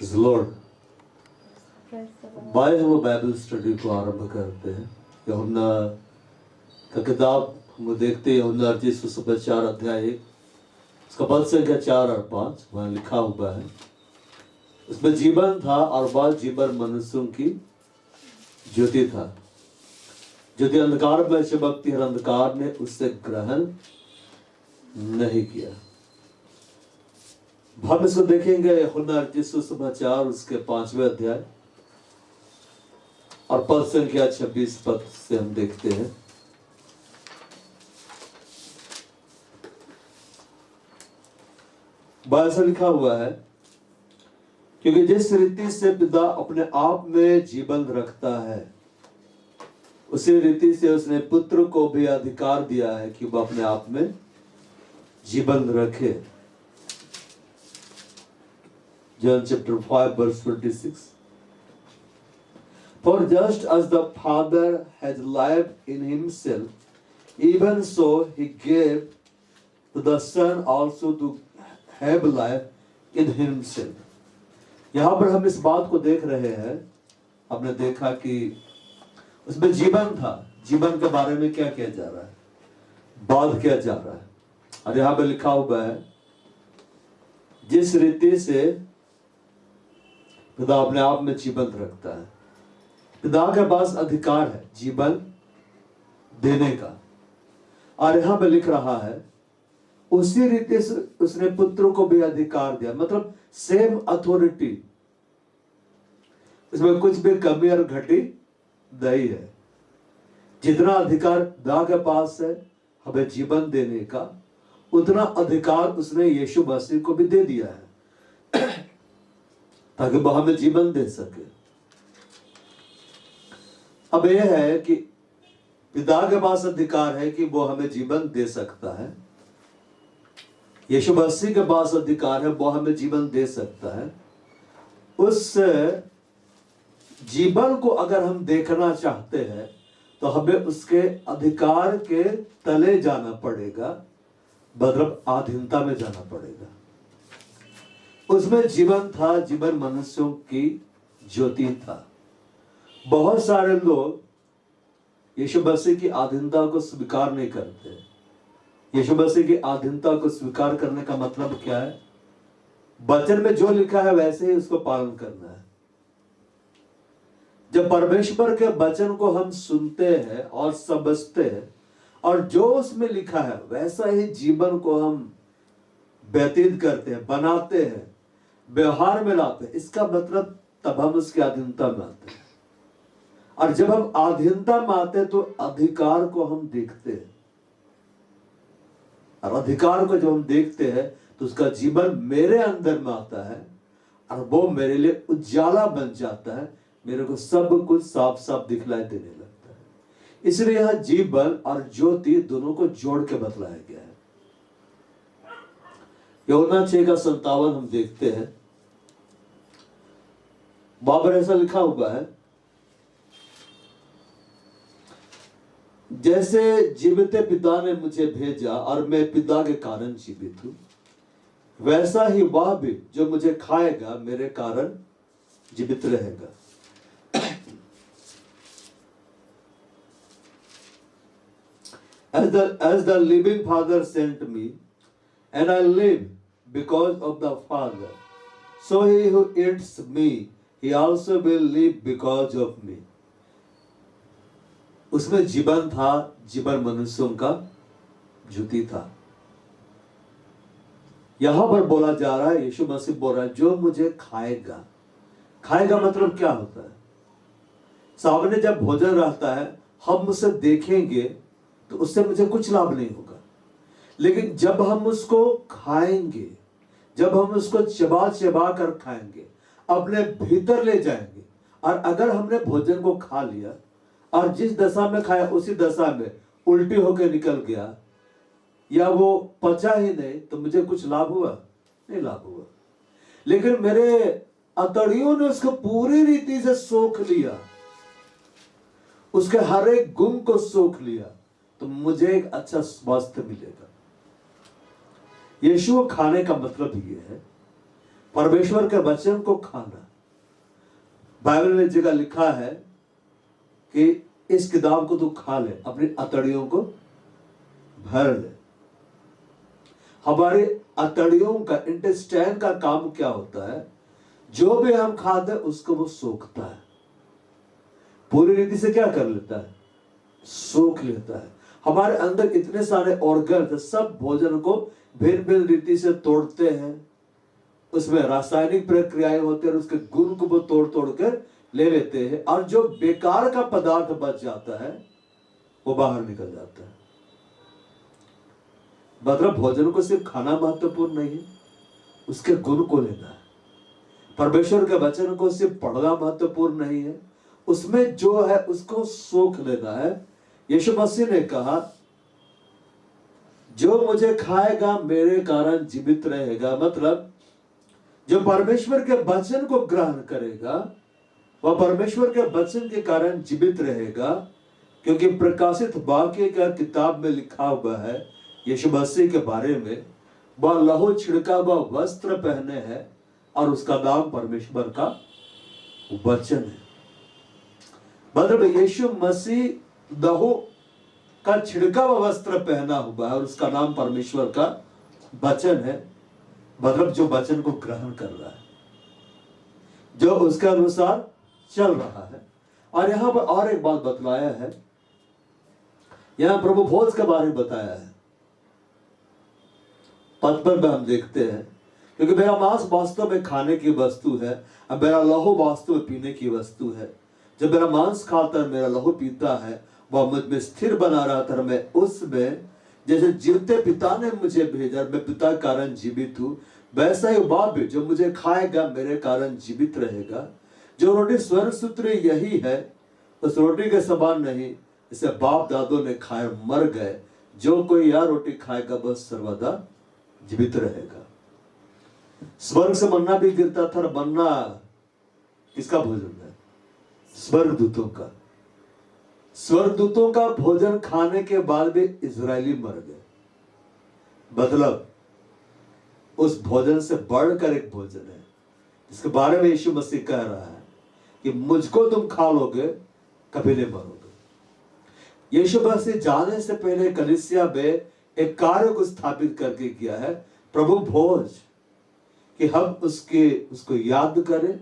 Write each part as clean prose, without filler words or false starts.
Lord. Bye हम Bible study को आरंभ करते हैं। यूहन्ना का किताब हम देखते हैं, यूहन्ना अर्जित सुसमाचार अध्याय 1 उसका पद संख्या 4 और 5 वहाँ लिखा हुआ है, उसमें जीवन था और वह जीवन मनुष्यों की ज्योति था। ज्योति अंधकार में चमकती है, अंधकार ने उससे ग्रहण नहीं किया। हम इसको देखेंगे यूहन्ना अर्जित सुसमाचार उसके 5वें अध्याय और पद संख्या 26 पद से हम देखते हैं। ऐसा लिखा हुआ है, क्योंकि जिस रीति से पिता अपने आप में जीवन रखता है, उसी रीति से उसने पुत्र को भी अधिकार दिया है कि वह अपने आप में जीवन रखे। John chapter 5 verse 26. For just as the Father has life in himself, even so he gave to the Son also to have life in himself. यहाँ पर हम इस बात को देख रहे हैं, हमने देखा कि उसमें जीवन था। जीवन के बारे में क्या किया जा रहा है, बात किया जा रहा है। और यहाँ पे लिखा हुआ है, जिस रीति से पिता अपने आप में जीवन रखता है, पिता के पास अधिकार है जीवन देने का। और यहां पे लिख रहा है, उसी रीति से उसने पुत्र को भी अधिकार दिया, मतलब सेम अथॉरिटी, इसमें कुछ भी कमी और घटी नहीं है। जितना अधिकार पिता के पास है हमें जीवन देने का, उतना अधिकार उसने यीशु मसीह को भी दे दिया है ताकि वह हमें जीवन दे सके। अब यह है कि पिता के पास अधिकार है कि वो हमें जीवन दे सकता है, यीशु मसीह के पास अधिकार है वो हमें जीवन दे सकता है। उस जीवन को अगर हम देखना चाहते हैं तो हमें उसके अधिकार के तले जाना पड़ेगा, मतलब अधीनता में जाना पड़ेगा। उसमें जीवन था, जीवन मनुष्यों की ज्योति था। बहुत सारे लोग यीशु मसीह की अधीनता को स्वीकार नहीं करते। यीशु मसीह की अधीनता को स्वीकार करने का मतलब क्या है? वचन में जो लिखा है वैसे ही उसको पालन करना है। जब परमेश्वर के वचन को हम सुनते हैं और समझते हैं और जो उसमें लिखा है वैसा ही जीवन को हम व्यतीत करते हैं, बनाते हैं, व्यवहार में लाते हैं, इसका मतलब तब हम उसकी अधीनता में आते हैं। और जब हम अधीनता में आते हैं तो अधिकार को हम देखते हैं, और अधिकार को जब हम देखते हैं तो उसका जीवन मेरे अंदर में आता है और वो मेरे लिए उजाला बन जाता है, मेरे को सब कुछ साफ साफ दिखलाई देने लगता है। इसलिए यह जीवन और ज्योति दोनों को जोड़ के बतलाया गया है। यूहन्ना 6:57 हम देखते हैं, वहां पर ऐसा लिखा हुआ है, जैसे जीवित पिता ने मुझे भेजा और मैं पिता के कारण जीवित हूं, वैसा ही वह भी जो मुझे खाएगा मेरे कारण जीवित रहेगा। As the living Father sent me, and I live because of the Father, so he who eats me, he also will live because of me. उसमें जीवन था, जीवन मनुष्यों का ज्योति था। यहां पर बोला जा रहा है, यीशु मसीह बोल रहा है, जो मुझे खाएगा। खाएगा मतलब क्या होता है? सामने जब भोजन रहता है हम उसे देखेंगे तो उससे मुझे कुछ लाभ नहीं होगा, लेकिन जब हम उसको खाएंगे, जब हम उसको चबा चबा कर खाएंगे, अपने भीतर ले जाएंगे, और अगर हमने भोजन को खा लिया और जिस दशा में खाया उसी दशा में उल्टी होकर निकल गया या वो पचा ही नहीं, तो मुझे कुछ लाभ हुआ? नहीं लाभ हुआ। लेकिन मेरे अतड़ियों ने उसको पूरी रीति से सोख लिया, उसके हर एक गुण को सोख लिया, तो मुझे एक अच्छा स्वास्थ्य मिलेगा। यीशु खाने का मतलब ये है, परमेश्वर के वचन को खाना। बाइबल में जगह लिखा है कि इस किताब को तू खा ले, अपनी अतड़ियों को भर ले। हमारे अतड़ियों का, इंटेस्टाइन का काम क्या होता है? जो भी हम खाते हैं उसको वो सोखता है, पूरी रीति से क्या कर लेता है? सोख लेता है। हमारे अंदर इतने सारे ऑर्गन, सब भोजन को भिन्न भिन्न रीति से तोड़ते हैं, उसमें रासायनिक प्रक्रियाएं होती है और उसके गुण को वो तोड़ तोड़ कर ले लेते हैं, और जो बेकार का पदार्थ बच जाता है वो बाहर निकल जाता है। मतलब भोजन को सिर्फ खाना महत्वपूर्ण नहीं है, उसके गुण को लेना है। परमेश्वर के वचन को सिर्फ पढ़ना महत्वपूर्ण नहीं है, उसमें जो है उसको सोख लेना है। यीशु मसीह ने कहा, जो मुझे खाएगा मेरे कारण जीवित रहेगा। मतलब जो परमेश्वर के वचन को ग्रहण करेगा वह परमेश्वर के वचन के कारण जीवित रहेगा, क्योंकि प्रकाशित वाक्य का किताब में लिखा हुआ है यीशु मसीह के बारे में, वह लहू छिड़का हुआ वस्त्र पहने है और उसका नाम परमेश्वर का वचन है। मतलब यीशु मसीह लहू का छिड़का हुआ वस्त्र पहना हुआ है और उसका नाम परमेश्वर का वचन है। मतलब जो वचन को ग्रहण कर रहा है, जो उसके अनुसार चल रहा है। और यहां पर और एक बात बतलाया है, यहां प्रभु भोज के बारे में बताया है। पद पर हम देखते हैं, क्योंकि मेरा मांस वास्तव में खाने की वस्तु है और मेरा लहू वास्तव में पीने की वस्तु है। जब मेरा मांस खाता है, मेरा लहू पीता है, वह मुझ में स्थिर बना रहता है, मैं उसमें। जैसे जीवते पिता ने मुझे भेजा, मैं पिता के कारण जीवित हूं, वैसा ही बाप भी जो मुझे खाएगा मेरे कारण जीवित रहेगा। जो रोटी स्वर्ण सूत्र यही है, उस रोटी के समान नहीं, इसे बाप दादों ने खाए मर गए। जो कोई यह रोटी खाएगा वह सर्वदा जीवित रहेगा। स्वर्ग से मन्ना भी गिरता था, और मन्ना किसका भोजन है? स्वर्गदूतों का। स्वर्गदूतों का भोजन खाने के बाद भी इजरायली मर गए। मतलब उस भोजन से बढ़कर एक भोजन है जिसके बारे में यीशु मसीह कह रहा है कि मुझको तुम खा लोगे, कभी नहीं मरोगे। यीशु मसीह जाने से पहले कलीसिया में एक कार्य को स्थापित करके किया है, प्रभु भोज, कि हम उसको याद करें,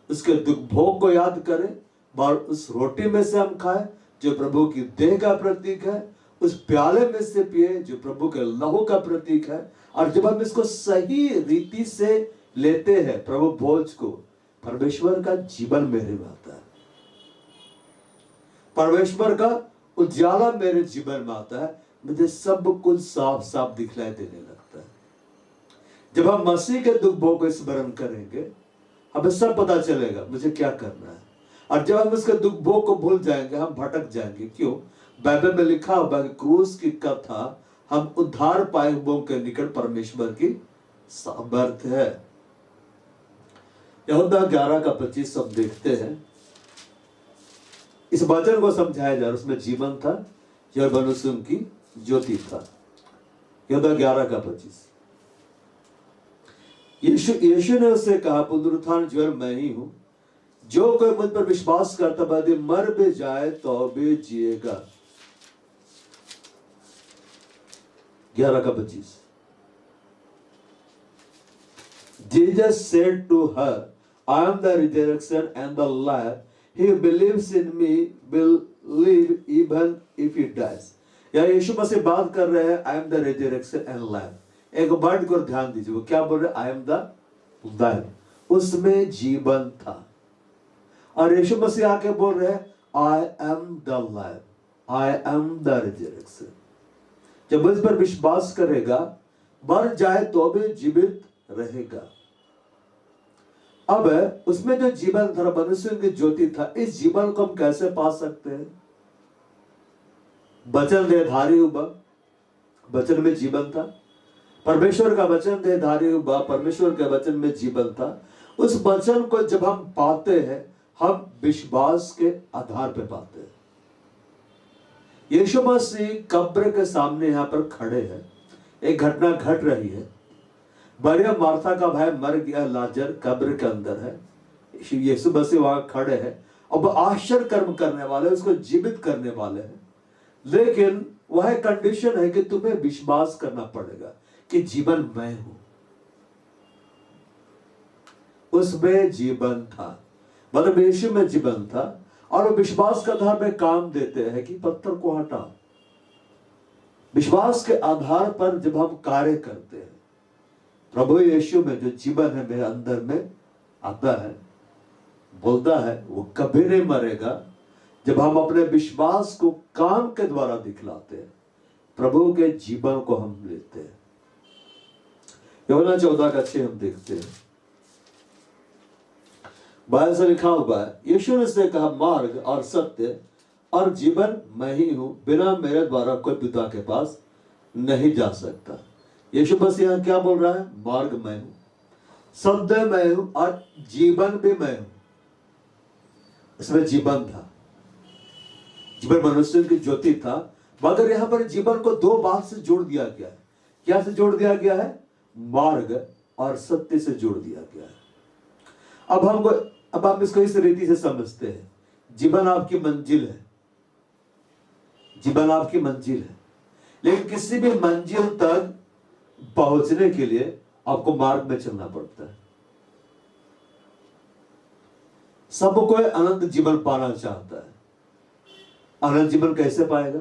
उसके दुख भोग को याद करें, और उस रोटी में से हम खाएं जो प्रभु की देह का प्रतीक है, उस प्याले में से पिए जो प्रभु के लहू का प्रतीक है। और जब हम इसको सही रीति से लेते हैं प्रभु भोज को, परमेश्वर का जीवन मेरे में आता है, परमेश्वर का उजाला मेरे जीवन में आता है, मुझे सब कुछ साफ साफ दिखलाई देने लगता है। जब हम मसीह के दुख भोग को स्मरण करेंगे, हमें सब पता चलेगा मुझे क्या करना है। और जब हम उसके दुख भोग को भूल जाएंगे, हम भटक जाएंगे। क्यों? बाइबल में लिखा हुआ है, क्रूस की कथा हम उद्धार पाए हुओं के निकट परमेश्वर की सामर्थ है। यहूदा 11:25 हम देखते हैं। इस वचन को समझाया जा रहा है, उसमें जीवन था, यह मनुष्य की ज्योति था। यहूदा 11:25। यीशु ने उससे कहा, पुनरुत्थान जीवन मैं ही हूं, जो कोई मुझ पर विश्वास करता यदि मर भी जाए तो भी जिएगा। 11:25। Jesus said to her, I am the resurrection and the life. He who believes in me will live even if he dies. या यीशु मसीह बात कर रहे हैं, I am the resurrection and life. एक वर्ड को ध्यान दीजिए, वो क्या बोल रहे हैं? I am the life. उसमें जीवन था। और यीशु मसीह आके बोल रहे हैं, I am the life. I am the resurrection. जब इस पर विश्वास करेगा, मर जाए तो भी जीवित रहेगा। अब उसमें जो जीवन था, मनुष्य की ज्योति था, इस जीवन को हम कैसे पा सकते हैं? वचन देहधारी हुआ, वचन में जीवन था। परमेश्वर का वचन देहधारी हुआ, परमेश्वर के वचन में जीवन था। उस वचन को जब हम पाते हैं, हम विश्वास के आधार पर पाते हैं। यीशु मसीह कब्र के सामने यहां पर खड़े हैं। एक घटना घट रही है। मरियम मार्था का भाई मर गया, लाजर कब्र के अंदर है, यीशु मसीह वहां खड़े हैं, अब आश्चर्य कर्म करने वाले, उसको जीवित करने वाले हैं। लेकिन वह कंडीशन है कि तुम्हें विश्वास करना पड़ेगा कि जीवन मैं हूं। उसमें जीवन था, मतलब यीशु में जीवन था, और वो विश्वास के आधार पर काम देते हैं कि पत्थर को हटाओ। विश्वास के आधार पर जब हम कार्य करते हैं, प्रभु यीशु में जो जीवन है मेरे अंदर में आता है, बोलता है वो कभी नहीं मरेगा। जब हम अपने विश्वास को काम के द्वारा दिखलाते हैं, प्रभु के जीवन को हम लेते हैं। यूहन्ना 14:6 हम देखते हैं, बाइबल से लिखा हुआ है, यीशु ने से कहा, मार्ग और सत्य और जीवन मैं ही हूं, बिना मेरे द्वारा कोई पिता के पास नहीं जा सकता। यीशु बस यहां क्या बोल रहा है? मार्ग मैं हूं, सत्य मैं हूं और जीवन भी मैं हूं। इसमें जीवन था, जीवन मनुष्य की ज्योति था, मगर यहां पर जीवन को दो बात से जोड़ दिया गया है। क्या से जोड़ दिया गया है? मार्ग और सत्य से जोड़ दिया गया है। अब हम इसको इस रीति से समझते हैं, जीवन आपकी मंजिल है, जीवन आपकी मंजिल है, लेकिन किसी भी मंजिल तक पहुंचने के लिए आपको मार्ग में चलना पड़ता है। सब कोई अनंत जीवन पाना चाहता है। अनंत जीवन कैसे पाएगा?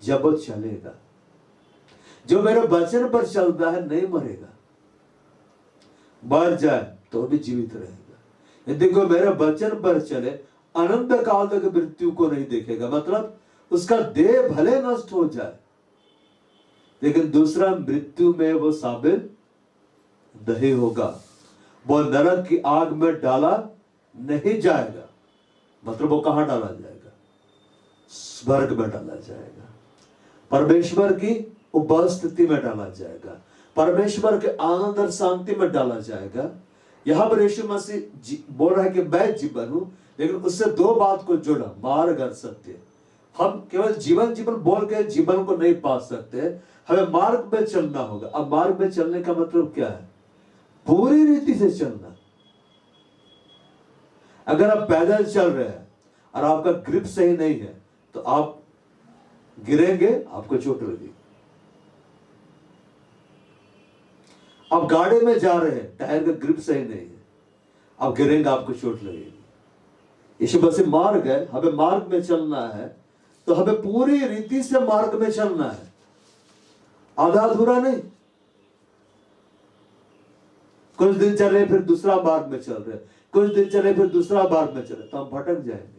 जब वो चलेगा। जो मेरे वचन पर चलता है नहीं मरेगा, मर जाए तो भी जीवित रहेगा। यदि कोई मेरे वचन पर चले, अनंत काल तक मृत्यु को नहीं देखेगा। मतलब उसका देह भले नष्ट हो जाए, लेकिन दूसरा मृत्यु में वो शामिल नहीं होगा। वो नरक की आग में डाला नहीं जाएगा। मतलब वो कहां डाला जाएगा? स्वर्ग में डाला जाएगा, परमेश्वर की उपस्थिति में डाला जाएगा, परमेश्वर के आनंद और शांति में डाला जाएगा। यहां पर यीशु मसीह बोल रहा है कि मैं जीवन हूं, लेकिन उससे दो बात को जोड़ा, मार्ग और सत्य। हम केवल जीवन जीवन बोल के जीवन को नहीं पा सकते, हमें मार्ग में चलना होगा। अब मार्ग में चलने का मतलब क्या है? पूरी रीति से चलना। अगर आप पैदल चल रहे हैं और आपका ग्रिप सही नहीं है तो आप गिरेंगे, आपको चोट लगेगी। आप गाड़ी में जा रहे हैं, टायर का ग्रिप सही नहीं है, आप गिरेंगे, आपको चोट लगेगी। यीशु मसीह मार्ग है, हमें मार्ग में चलना है, तो हमें पूरी रीति से मार्ग में चलना है, आधा अधूरा नहीं। कुछ दिन चले फिर दूसरा मार्ग में चल रहे, कुछ दिन चले फिर दूसरा मार्ग में चले, तो हम भटक जाएंगे।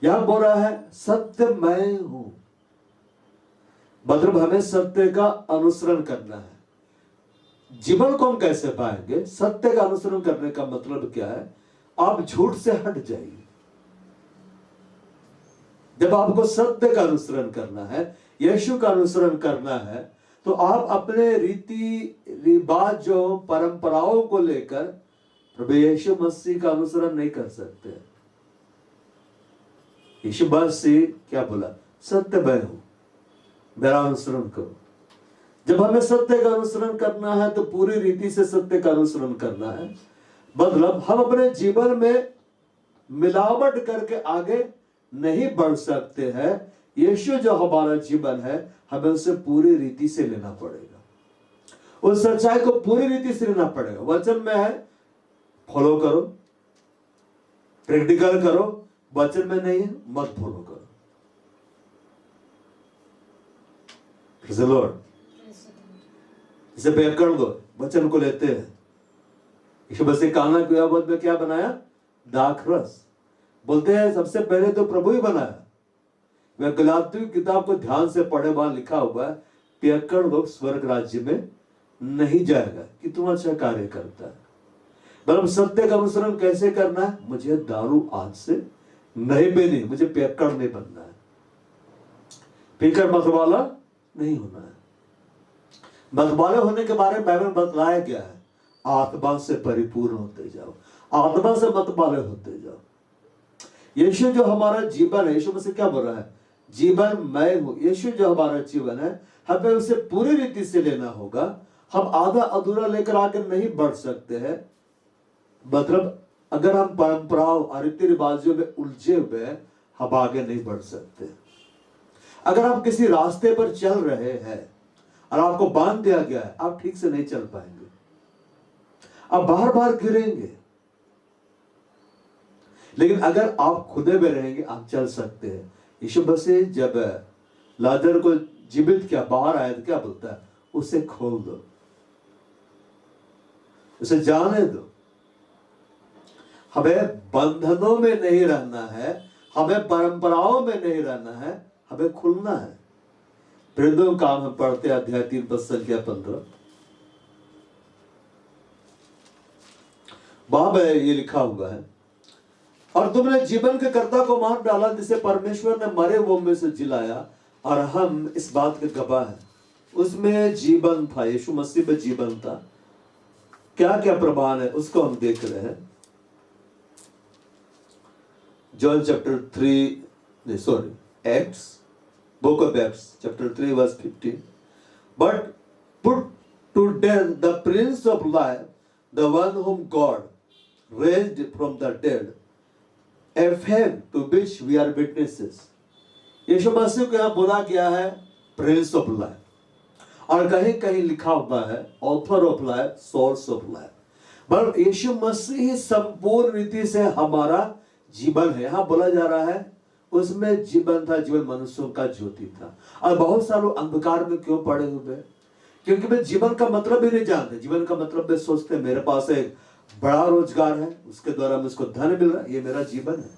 यहां बोल रहा है सत्य मैं हूं, मतलब हमें सत्य का अनुसरण करना है। जीवन को हम कैसे पाएंगे? सत्य का अनुसरण करने का मतलब क्या है? आप झूठ से हट जाइए। जब आपको सत्य का अनुसरण करना है, यीशु का अनुसरण करना है, तो आप अपने रीति रिवाज जो परंपराओं को लेकर प्रभु यीशु मसीह का अनुसरण नहीं कर सकते। यीशु मसीह क्या बोला? सत्य मैं हूं, मेरा अनुसरण करो। जब हमें सत्य का अनुसरण करना है तो पूरी रीति से सत्य का अनुसरण करना है। मतलब हम अपने जीवन में मिलावट करके आगे नहीं बढ़ सकते हैं। यीशु जो हमारा जीवन है, हमें उसे पूरी रीति से लेना पड़ेगा, उस सच्चाई को पूरी रीति से लेना पड़ेगा। वचन में है फॉलो करो, प्रैक्टिकल करो, वचन में नहीं है मत फॉलो करो। इसे पैक कर दो, वचन को लेते हैं। यीशु मसीह काना के यावत में क्या बनाया? दाखरस। बोलते हैं सबसे पहले तो प्रभु ही बनाया। वह गलातियों की किताब को ध्यान से पढ़े, वहां लिखा हुआ है पियक्कड़ लोग स्वर्ग राज्य में नहीं जाएगा। कि तुम अच्छा कार्य करता है। मतलब सत्य का अनुसरण कैसे करना है? मुझे दारू आज से नहीं पीनी, मुझे पियक्कड़ नहीं बनना है, पीकर मतवाला नहीं होना है। मतवाले होने के बारे में बाइबल में बतलाया गया है, आत्मा से परिपूर्ण होते जाओ, आत्मा से मतवाले होते जाओ। यीशु जो हमारा जीवन है, यीशु मसीह क्या बोल रहा है? जीवन मैं हूं। यीशु जो हमारा जीवन है, हमें उसे पूरी रीति से लेना होगा। हम आधा अधूरा लेकर आगे नहीं बढ़ सकते हैं। मतलब अगर हम परंपराओं और रीति रिवाजों में उलझे हुए हैं, हम आगे नहीं बढ़ सकते। अगर आप किसी रास्ते पर चल रहे हैं और आपको बांध दिया गया है, आप ठीक से नहीं चल पाएंगे, आप बार बार गिरेंगे। लेकिन अगर आप खुदे में रहेंगे, आप चल सकते हैं। यीशु मसीह जब लाजर को जीवित किया, बाहर आया तो क्या बोलता है? उसे खोल दो, उसे जाने दो। हमें बंधनों में नहीं रहना है, हमें परंपराओं में नहीं रहना है, हमें खुलना है। प्रेरितों का काम हम पढ़ते हैं, अध्याय 3 पद संख्या 15। वहां में ये लिखा हुआ है, और तुमने जीवन के कर्ता को मार डाला, जिसे परमेश्वर ने मरे हुओं में से जिलाया, और हम इस बात के गवाह हैं। उसमें जीवन था, यीशु मसीह में जीवन था। क्या क्या प्रमाण है उसको हम देख रहे हैं। John chapter 3, sorry Acts, book of Acts chapter 3 verse 15। But put to death the prince of life, the one whom God raised from the dead, a fact to which we are witnesses। यीशु मसीह को यहाँ बोला गया है Prince of life, और कहीं कहीं लिखा हुआ है author of life, source of life. पर यीशु मसीह संपूर्ण रीति से हमारा जीवन है। यहाँ बोला जा रहा है उसमें जीवन था, जीवन मनुष्यों का ज्योति था। और बहुत सारे लोग अंधकार में क्यों पड़े हुए? क्योंकि वे जीवन का मतलब ही नहीं जानते। जीवन का मतलब वे सोचते मेरे पास एक बड़ा रोजगार है, उसके द्वारा मुझको धन मिल रहा है, ये मेरा जीवन है।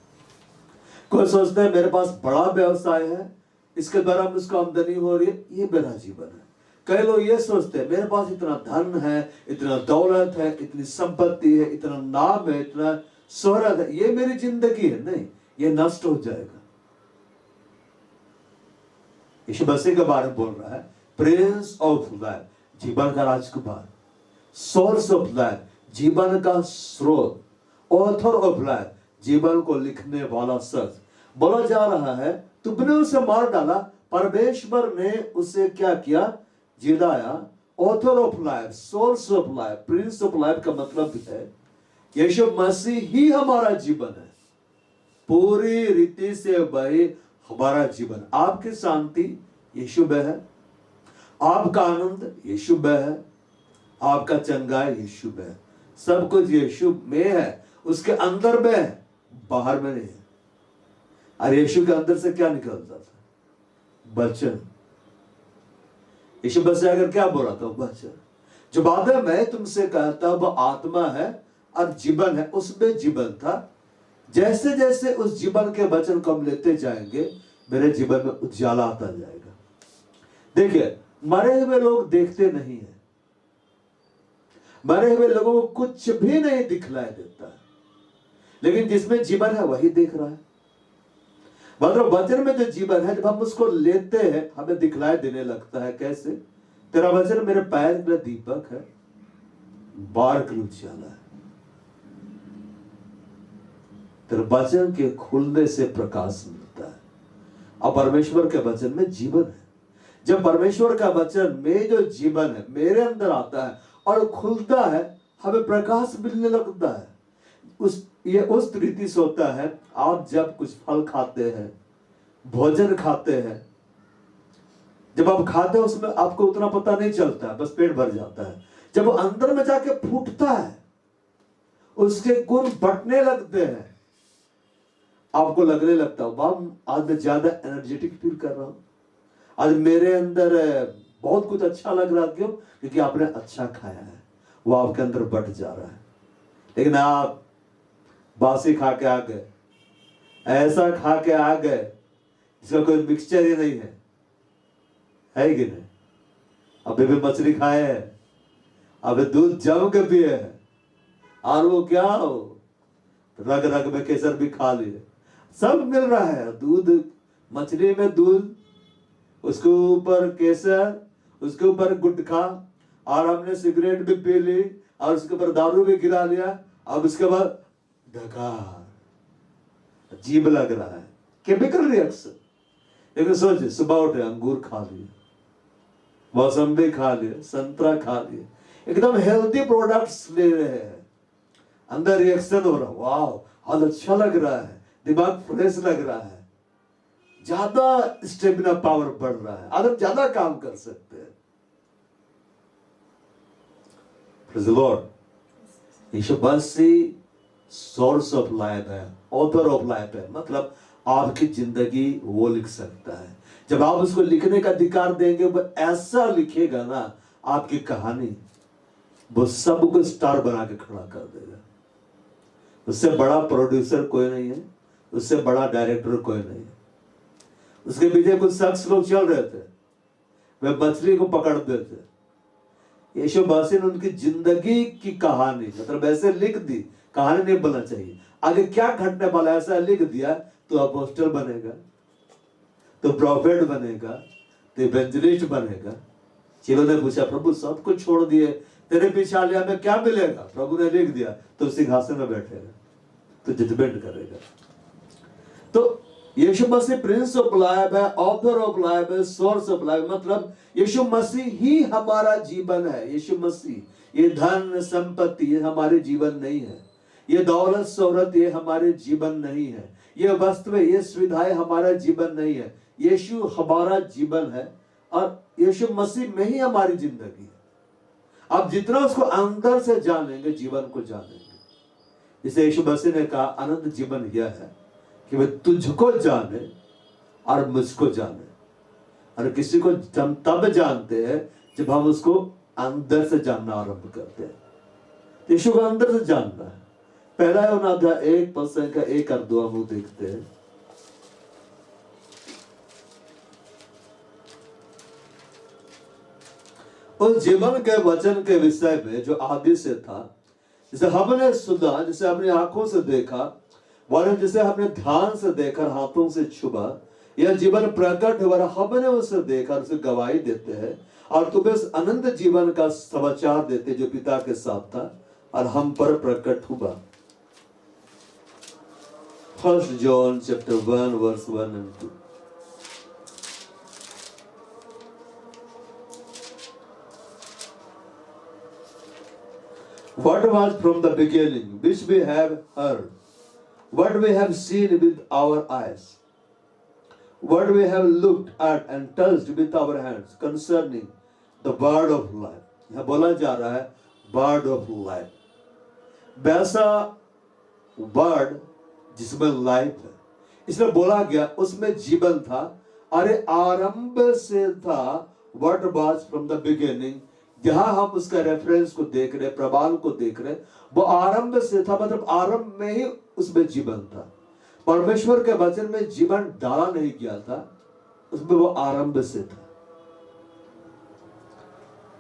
कोई सोचता है मेरे पास बड़ा व्यवसाय है, इसके द्वारा मुझको आमदनी हो रही है, ये मेरा जीवन है। कई लोग ये सोचते हैं मेरे पास इतना धन है, इतना दौलत है, इतनी संपत्ति है, इतना नाम है, इतना शोहरत है, ये मेरी जिंदगी है। नहीं, ये नष्ट हो जाएगा। यीशु मसीह के बारे में बोल रहा है प्रिंस ऑफ लाइफ, जीवन का राजकुमार, सोर्स ऑफ लाइफ, जीवन का स्रोत, ऑथर ऑफ लाइफ, जीवन को लिखने वाला शख्स। बोला जा रहा है तुमने उसे मार डाला, परमेश्वर ने उसे क्या किया? जिलाया। Author of life, source of life, prince of life का मतलब है यीशु मसीह ही हमारा जीवन है। पूरी रीति से वही हमारा जीवन। आपकी शांति यीशु में है, आपका आनंद यीशु में है, आपका चंगाई यीशु में है, सब कुछ यीशु में है, उसके अंदर में है, बाहर में नहीं है। और यीशु के अंदर से क्या निकलता था? वचन। यीशु मसीह अगर क्या बोल रहा था? वचन। जो बातें मैं तुमसे कहता हूं वो आत्मा है और जीवन है, उसमें जीवन था। जैसे जैसे उस जीवन के वचन को हम लेते जाएंगे, मेरे जीवन में उजाला आता जाएगा। देखिए, मरे हुए लोग देखते नहीं है, मरे हुए लोगों को कुछ भी नहीं दिखलाई देता है, लेकिन जिसमें जीवन है वही देख रहा है। मतलब वचन में जो जीवन है, जब हम उसको लेते हैं हमें दिखलाई देने लगता है। कैसे? तेरा वचन मेरे पैर के लिए दीपक है, बार के लिए उजाला है। तेरे वचन के खुलने से प्रकाश मिलता है, और परमेश्वर के वचन में जीवन है। जब परमेश्वर का वचन में जो जीवन है मेरे अंदर आता है और खुलता है, हमें प्रकाश मिलने लगता है। ये उस रीति से होता है। आप जब कुछ फल खाते हैं, भोजन खाते हैं, जब आप खाते हैं उसमें आपको उतना पता नहीं चलता, बस पेट भर जाता है। जब वो अंदर में जाके फूटता है, उसके गुण बढ़ने लगते हैं, आपको लगने लगता है वाह, आज मैं ज्यादा एनर्जेटिक फील कर रहा हूं, आज मेरे अंदर बहुत कुछ अच्छा लग रहा। क्यों? क्योंकि आपने अच्छा खाया है, वो आपके अंदर बढ़ जा रहा है। लेकिन आप बासी खा के आ गए, ऐसा खा के आ गए इसका कोई मिक्सचर ही नहीं है कि नहीं? अभी भी मछली खाए है, अभी दूध जम के पिए है, और वो क्या हो, रग रग में केसर भी खा लिए, सब मिल रहा है। दूध, मछली में दूध, उसके ऊपर केसर, उसके ऊपर गुटखा, और हमने सिगरेट भी पी ली, और उसके ऊपर दारू भी गिरा लिया, अब उसके बाद ढकार, अजीब लग रहा है, केमिकल रिएक्शन। लेकिन सोचिए, सुबह उठे अंगूर खा लिए, मौसम्बी खा लिए, संतरा खा लिए, एकदम हेल्दी प्रोडक्ट्स ले रहे हैं, अंदर रिएक्शन हो रहा, वाह हाल अच्छा लग रहा है, दिमाग फ्रेश लग रहा है, ज्यादा स्टेमिना पावर बढ़ रहा है, आदमी ज्यादा काम कर सकते हैं। Praise the Lord. Yeshu Masih source of life है, ऑथर ऑफ लाइफ है, मतलब आपकी जिंदगी वो लिख सकता है। जब आप उसको लिखने का अधिकार देंगे, वो ऐसा लिखेगा ना आपकी कहानी, वो सबको स्टार बना के खड़ा कर देगा। उससे बड़ा प्रोड्यूसर कोई नहीं है, उससे बड़ा डायरेक्टर कोई नहीं है। उसके पीछे कुछ शख्स लोग चल रहे थे, वे मछली को पकड़ देते। यीशु मसीह ने उनकी जिंदगी की कहानी मतलब ऐसे लिख दी, कहानी नहीं बोलना चाहिए, आगे क्या घटने वाला है ऐसा लिख दिया। तो अपोस्टल बनेगा, तो प्रॉफिट बनेगा, तो इवेंजलिस्ट बनेगा। चेलों ने पूछा, प्रभु सब कुछ छोड़ दिए, तेरे पीछे आ लिया, हमें क्या मिलेगा? प्रभु ने लिख दिया, तो सिंहासन में बैठेगा, तो जजमेंट करेगा। तो यीशु मसीह प्रिंस ऑफ लाइफ है, ऑथर ऑफ लाइफ है, सोर्स ऑफ लाइफ, मतलब यीशु मसीह ही हमारा जीवन है। यीशु मसीह, ये धन संपत्ति ये हमारे जीवन नहीं है, ये दौलत शोहरत ये हमारे जीवन नहीं है, ये वस्त्र ये सुविधाएं हमारा जीवन नहीं है। यीशु हमारा जीवन है और यीशु मसीह में ही हमारी जिंदगी है। आप जितना उसको अंदर से जानेंगे, जीवन को जानेंगे। जिसे यीशु मसीह ने कहा, अनंत जीवन यह है कि वे तुझको जाने और मुझको जाने। और किसी को हम तब जानते हैं जब हम उसको अंदर से जानना आरंभ करते हैं। यीशु को अंदर से जानना है। पहला यूहन्ना अध्याय 1 और 2 हम देखते हैं। उस जीवन के वचन के विषय में जो आदि से था, जिसे हमने सुना, जिसे अपनी आंखों से देखा, वरन जिसे हमने ध्यान से देखकर हाथों से छुआ, यह जीवन प्रकट हुआ, हमने उसे देखा, उसे गवाही देते हैं और तुम्हें उस अनंत जीवन का समाचार देते जो पिता के साथ था और हम पर प्रकट हुआ। 1 John chapter 1 verse 1 and 2। What was from the beginning, which we have heard, what we have seen with our eyes, what we have looked at and touched with our hands concerning the word of life। यह बोला जा रहा है word of life, वैसा word जिसमें life है। इसमें बोला गया उसमें जीवन था, अरे आरंभ से था, what was from the beginning। जहां हम उसका रेफरेंस को देख रहे, प्रमाण को देख रहे, वो आरंभ से था, मतलब आरंभ में ही उसमें जीवन था। परमेश्वर के वचन में जीवन डाला नहीं गया था, उसमें वो आरंभ से था।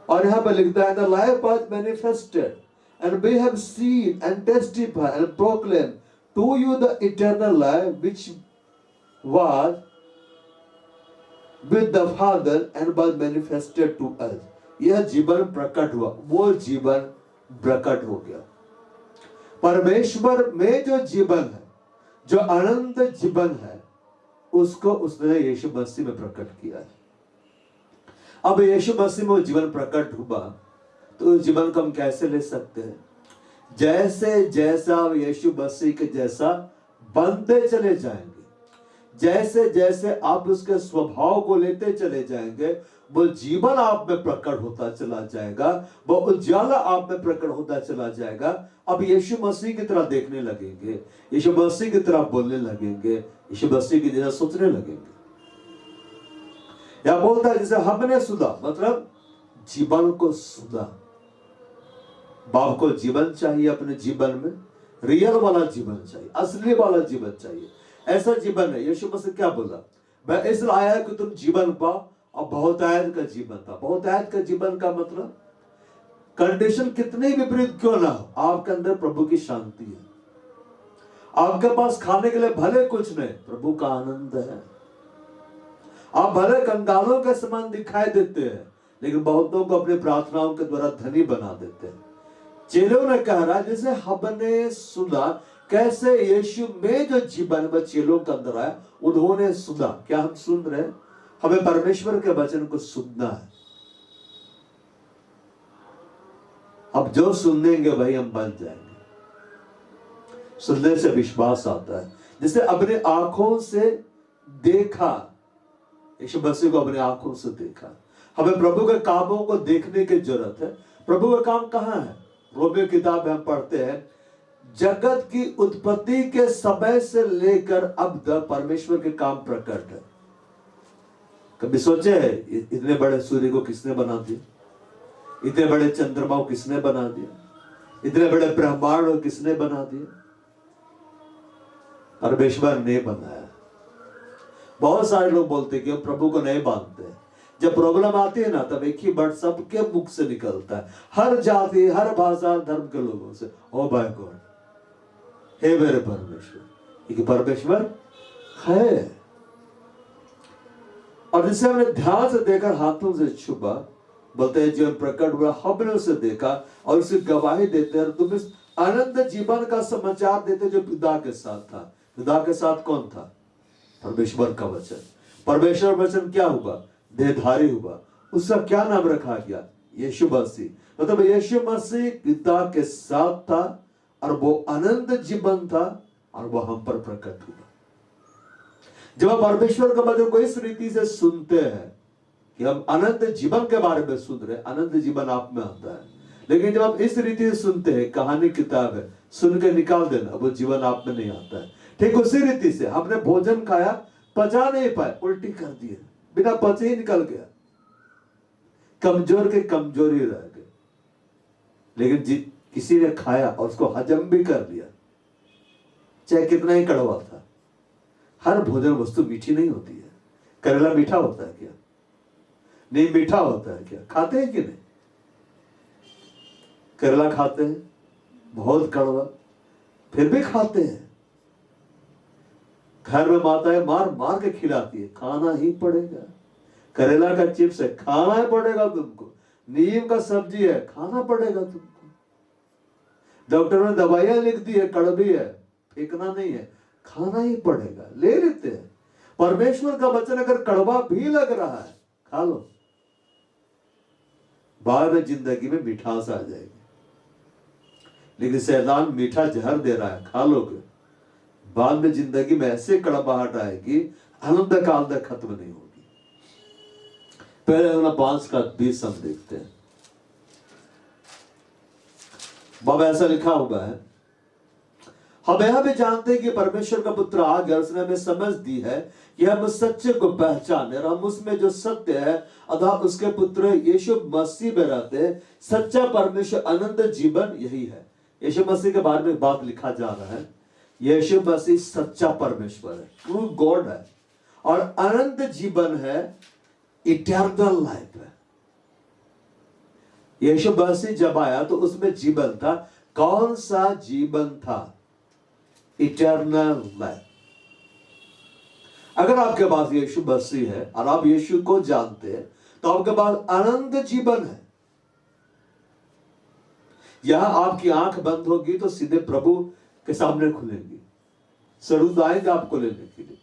और यहां पर लिखता है, the life was manifested and we have seen and testified and proclaimed to you the eternal life which was with the Father and was manifested to us। यह जीवन प्रकट हुआ, वो जीवन प्रकट हो गया। परमेश्वर में जो जीवन है, जो अनंत जीवन है, उसको उसने यीशु मसीह में प्रकट किया है। अब यीशु मसीह में वो जीवन प्रकट हुआ, तो उस जीवन को हम कैसे ले सकते हैं? जैसे जैसा यीशु मसीह के जैसा बनते चले जाएंगे, जैसे जैसे आप उसके स्वभाव को लेते चले जाएंगे, वो जीवन आप में प्रकट होता चला जाएगा, वो उजाला आप में प्रकट होता चला जाएगा। अब यीशु मसीह की तरह देखने लगेंगे, यीशु मसीह की तरह बोलने लगेंगे, यीशु मसीह की तरह सोचने लगेंगे। या बोलता है जैसे हमने सुना, मतलब जीवन को सुना। बाप को जीवन चाहिए अपने जीवन में, रियल वाला जीवन चाहिए, असली वाला जीवन चाहिए। ऐसा जीवन है। यीशु मसीह क्या बोला? मैं इसलिए आया कि तुम जीवन पाओ, और बहुतायत का जीवन था। बहुतायत का जीवन का मतलब कंडीशन कितने विपरीत क्यों ना हो, आपके अंदर प्रभु की शांति है। आपके पास खाने के लिए भले कुछ नहीं, प्रभु का आनंद है। आप भले कंगालों के समान दिखाई देते हैं, लेकिन बहुतों को अपनी प्रार्थनाओं के द्वारा धनी बना देते हैं। चेलों ने कह रहा, जैसे हमने सुना, कैसे यीशु में जो जीवन वह चेलों के अंदर आया, उन्होंने सुना। क्या हम सुन रहे हैं? हमें परमेश्वर के वचन को सुनना है। अब जो सुनेंगे वही हम बन जाएंगे। सुनने से विश्वास आता है। जिसे अपने आंखों से देखा, यीशु मसीह को अपने आंखों से देखा। हमें प्रभु के कामों को देखने की जरूरत है। प्रभु का काम कहाँ है? रोमियो किताब में हम पढ़ते हैं, जगत की उत्पत्ति के समय से लेकर अब तक परमेश्वर के काम प्रकट है। कभी सोचे है इतने बड़े सूर्य को किसने बना दिया? इतने बड़े चंद्रमा को किसने बना दिया? इतने बड़े ब्रह्मांड को किसने बना दिया? परमेश्वर ने बनाया। बहुत सारे लोग बोलते कि हम प्रभु को नहीं मानते। जब प्रॉब्लम आती है ना, तब एक ही वर्ड सबके मुख से निकलता है, हर जाति, हर भाषा, धर्म के लोगों से, ओ माय गॉड, हे मेरे परमेश्वर। ये परमेश्वर है। और जिसे हमने ध्यान से देखकर हाथों से छुपा, बोलते हैं जीवन प्रकट हुआ, हमने उसे देखा और उसकी गवाही देते हैं। तुम इस अनंत जीवन का समाचार देते जो पिता के साथ था। पिता के साथ कौन था? परमेश्वर का वचन। परमेश्वर वचन क्या हुआ? देहधारी हुआ। उसका क्या नाम रखा गया? यीशु मसीह। मतलब यीशु मसीह पिता के साथ था और वो अनंत जीवन था और वो हम पर प्रकट हुआ। जब आप परमेश्वर का वचन को इस रीति से सुनते हैं कि हम अनंत जीवन के बारे में सुन रहे, अनंत जीवन आप में आता है। लेकिन जब आप इस रीति से सुनते हैं, कहानी किताब है, सुन के निकाल देना, वो जीवन आप में नहीं आता है। ठीक उसी रीति से हमने भोजन खाया, पचा नहीं पाए, उल्टी कर दिए, बिना पचे ही निकल गया, कमजोर के कमजोरी रह गए। लेकिन किसी ने खाया और उसको हजम भी कर लिया, चाहे कितना ही कड़वा था। हर भोजन वस्तु मीठी नहीं होती है। करेला मीठा होता है क्या? नहीं मीठा होता है क्या? खाते हैं कि नहीं? करेला खाते हैं, बहुत कड़वा, फिर भी खाते हैं। घर में माताएं मार मार के खिलाती है, खाना ही पड़ेगा। करेला का चिप्स है, खाना ही पड़ेगा तुमको। नीम का सब्जी है, खाना पड़ेगा तुमको। डॉक्टर ने दवाइयां लिख दी है, कड़वी है, फेंकना नहीं है, खाना ही पड़ेगा, ले लेते हैं। परमेश्वर का वचन अगर कड़वा भी लग रहा है, खा लो, बाद में जिंदगी में मिठास आ जाएगी। लेकिन शैतान मीठा जहर दे रहा है, खा लोगे, बाद में जिंदगी में ऐसे कड़वाहट आएगी, आनंद काल तक खत्म नहीं होगी। पहले 5 का 20 हम देखते हैं। बाबा ऐसा लिखा हुआ है, हम यह भी जानते हैं कि परमेश्वर का पुत्र आ गया, उसने हमें समझ दी है कि हम उस सच्चे को पहचाने और हम उसमें जो सत्य है अतः उसके पुत्र यीशु मसीह में रहते हैं। सच्चा परमेश्वर अनंत जीवन यही है। यीशु मसीह के बारे में बात लिखा जा रहा है, यीशु मसीह सच्चा परमेश्वर है, ट्रू गॉड है, और अनंत जीवन है, इटर्नल लाइफ है। यीशु मसीह जब आया तो उसमें जीवन था। कौन सा जीवन था? Eternal life. अगर आपके पास यीशु मसीह है और आप यीशु को जानते हैं तो आपके पास अनंत जीवन है। यहां आपकी आंख बंद होगी तो सीधे प्रभु के सामने खुलेंगी, स्वरूप आएंगे आपको लेने के लिए।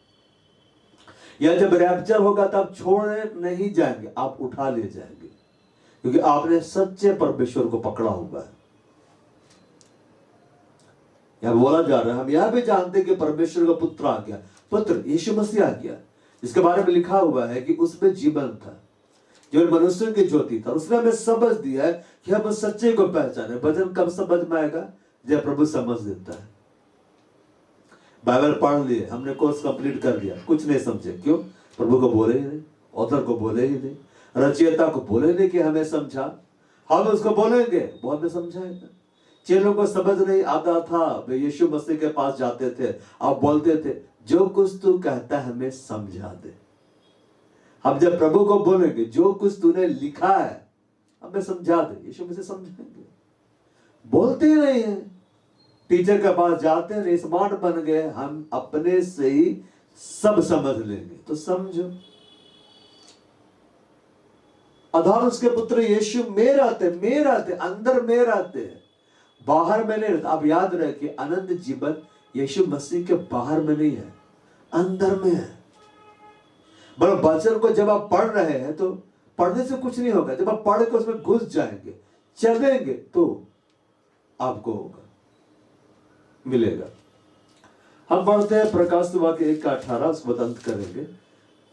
या जब रैप्चर होगा तब छोड़ने नहीं जाएंगे, आप उठा ले जाएंगे, क्योंकि आपने सच्चे परमेश्वर को पकड़ा हुआ है। यह बोला जा रहा है, हम यह भी जानते हैं कि परमेश्वर का पुत्र आ गया, पुत्र यीशु मसीह आ गया, जिसके बारे में लिखा हुआ है कि उसमें जीवन था, जो मनुष्यों की ज्योति था। उसने हमें समझ दिया है कि हम सच्चे को पहचाने। वचन कब समझ में आएगा? जब प्रभु समझ देता है। बाइबल पढ़ लिए, हमने कोर्स कंप्लीट कर लिया, कुछ नहीं समझे, क्यों? प्रभु को बोले ही नहीं, ऑथर को बोले ही नहीं, रचयिता को बोले नहीं कि हमें समझा। हम उसको बोलेंगे, वो हमें समझाएगा। चेलों को समझ नहीं आता था, वे यीशु मसीह के पास जाते थे, आप बोलते थे जो कुछ तू कहता है हमें समझा दे। हम जब प्रभु को बोलेंगे जो कुछ तूने लिखा है हमें समझा दे, यीशु मसीह समझाएंगे। बोलते ही नहीं है, टीचर के पास जाते हैं, स्मार्ट बन गए, हम अपने से ही सब समझ लेंगे। तो समझो, आधार उसके पुत्र यीशु में रहते, अंदर में रहते, बाहर में नहीं रहते। आप याद रखिए, अनंत जीवन यीशु मसीह के बाहर में नहीं है, अंदर में है। बड़े वचन को जब आप पढ़ रहे हैं तो पढ़ने से कुछ नहीं होगा, जब आप पढ़ के उसमें घुस जाएंगे, चलेंगे तो आपको होगा, मिलेगा। हम पढ़ते हैं प्रकाशित वाक्य 1:18, उसको अंत करेंगे।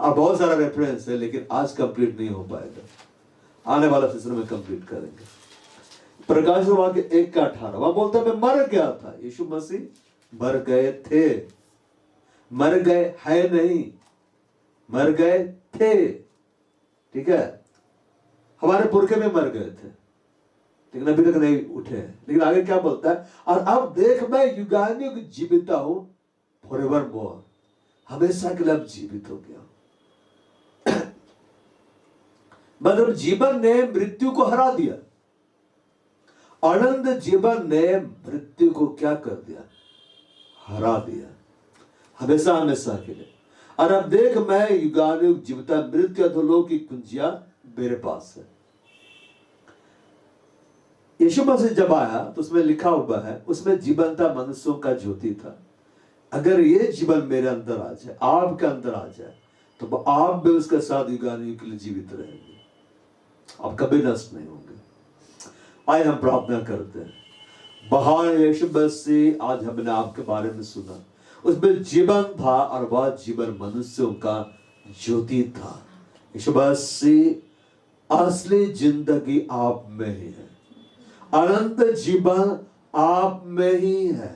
अब बहुत सारा रेफरेंस है लेकिन आज कंप्लीट नहीं हो पाएगा, आने वाला सेशन में कंप्लीट करेंगे। प्रकाशित वाक्य 1:18 वहां बोलता है मैं मर गया था। यीशु मसीह मर गए थे, मर गए है नहीं, मर गए थे। ठीक है, हमारे पुरखे में मर गए थे लेकिन अभी तक नहीं उठे हैं। लेकिन आगे क्या बोलता है, और अब देख मैं युगानुयुग जीवित हूं, फॉरएवर मोर, हमेशा के लिए अब जीवित हो गया। मतलब जीवन ने मृत्यु को हरा दिया, अनंत जीवन ने मृत्यु को क्या कर दिया, हरा दिया, हमेशा हमेशा के लिए। और अब देख मैं युगानुयुग जीवित, मृत्यु अधोलोक की कुंजियां मेरे पास है। यीशु मसीह जब आया तो उसमें लिखा हुआ है, उसमें जीवन था, मनुष्यों का ज्योति था। अगर ये जीवन मेरे अंदर आ जाए, आपके अंदर आ जाए, तो आप भी उसके साथ युगानुयुग के लिए जीवित रहेंगे, आप कभी नष्ट नहीं होंगे। आइए हम प्रार्थना करते हैं। महान यीशु मसीह, आज हमने आपके बारे में सुना, उसमें जीवन था और वह जीवन मनुष्यों का ज्योति था। यीशु मसीह, असली जिंदगी आप में ही है, अनंत जीवन आप में ही है।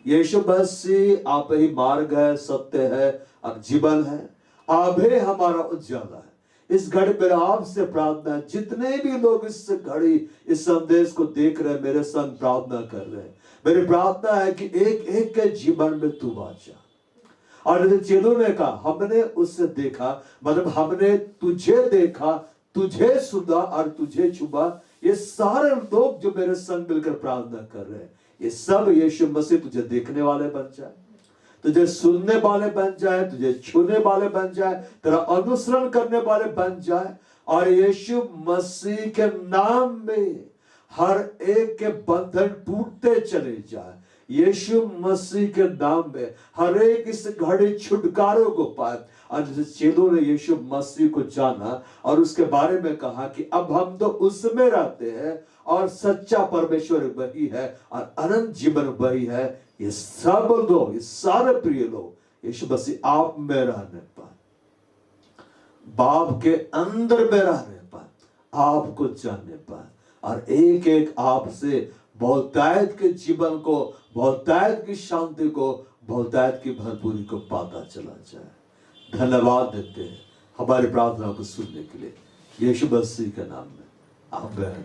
यीशु मसीह आप ही मार्ग है, सत्य है और जीवन है। आप ही हमारा उजाला है। इस घड़ी पर आपसे प्रार्थना है, जितने भी लोग इस घड़ी इस संदेश को देख रहे हैं, मेरे संग प्रार्थना कर रहे हैं, मेरी प्रार्थना है कि एक एक के जीवन में तू बादशाह। और चेलों ने कहा हमने उससे देखा, मतलब हमने तुझे देखा, तुझे सुना और तुझे छुआ। ये सारे लोग जो मेरे संग मिलकर प्रार्थना कर रहे हैं, ये सब यीशु मसीह तुझे देखने वाले बन जाए, तुझे सुनने वाले बन जाए, तुझे छूने वाले बन जाए, तेरा अनुसरण करने वाले बन जाए। और यीशु मसीह के नाम में हर एक के बंधन टूटते चले जाए। यीशु मसीह के नाम में हर एक इस घड़ी छुटकारों को पाए। और चेलों ने यीशु मसीह को जाना और उसके बारे में कहा कि अब हम तो उसमें रहते हैं और सच्चा परमेश्वर वही है और अनंत जीवन वही है। ये सब लोग, ये सारे प्रिय लोग यीशु मसीह आप में रहने पाए, बाप के अंदर में रहने पाए, आपको जानने पाए और एक एक आपसे बहुतायत के जीवन को, बहुतायत की शांति को, बहुतायत की भरपूरी को पाता चला जाए। धन्यवाद देते हैं हमारी प्रार्थना को सुनने के लिए, यीशु मसीह के नाम में आमीन।